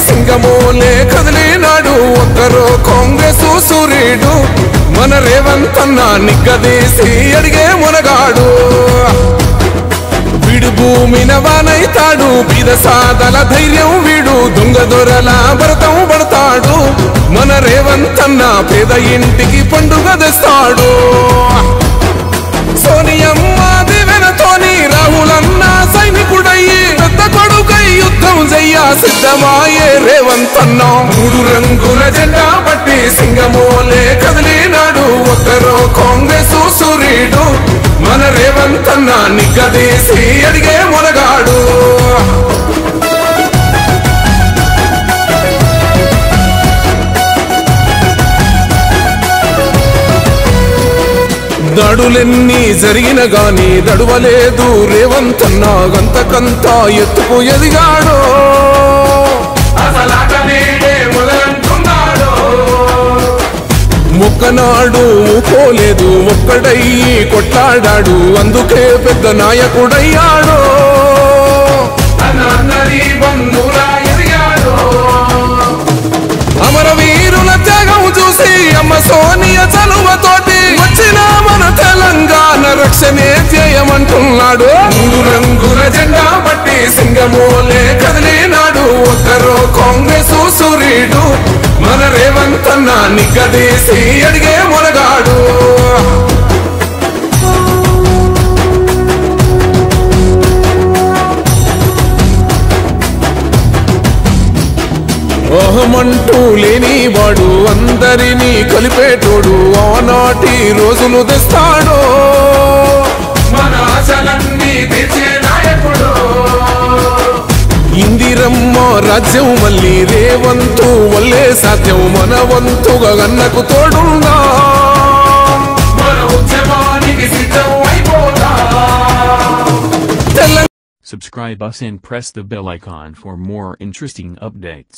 సింగమోలే కదిలినాడు ఒక్కరో కాంగ్రెస్ సూర్యుడు మన రేవంత్ అన్న నిగ్గదీసి అడిగే మునగాడు వీడు భూమిన వానైతాడు బీద సాదల ధైర్యం వీడు దొంగ దొరల భరతం పడతాడు మన రేవంత్ అన్న పేద ఇంటికి పండుగ తెస్తాడు సోనియమ్మ దివెనతోని రాహులన్న సైనికుడయ్యి పెద్ద కొడుకై యుద్ధం చెయ్య సిద్ధమాయే రేవంత్ అన్న మూడు రంగుల జెండా పట్టి సింగమోలే కదిలినాడు ఒక్కరో కాంగ్రెస్ సూర్యుడు మన రేవంత్ అన్న నిగ్గదీసి అడిగే మునగాడు దాడులెన్ని జరిగిన గాని దడువలేదు రేవంత్ అన్న గంతకంతా ఎత్తుకు ఎదిగాడు మొక్కనాడు పోలేదు ఒక్కడయ్యి కొట్లాడాడు అందుకే పెద్ద నాయకుడయ్యాడు అమరవీరుల త్యాగం చూసి అమ్మ సోనియ చలువతోటి వచ్చిన మన తెలంగాణ రక్షణే చేయమంటున్నాడు మూడు రంగుల జెండా పట్టి సింగమోలే కదిలినాడు ఒక్కరో కాంగ్రెస్ సూర్యుడు మన రేవంత్ అన్న నిగ్గదీసి అడిగే మునగాడు ఓహమంటూ లేనివాడు అందరినీ కలిపేటోడు ఆనాటి రోజులు తెస్తాడు మన ఆశలన్నీ తెచ్చే నాయకుడు ఇందిరమ్మ రాజ్యం మళ్ళీ రేవంతు వల్లే సాధ్యం మన వంతుగా గన్నకు తోడుందా మన ఉద్యమానికి సిద్ధం అయిపోతా Subscribe us and press the bell icon for more interesting updates.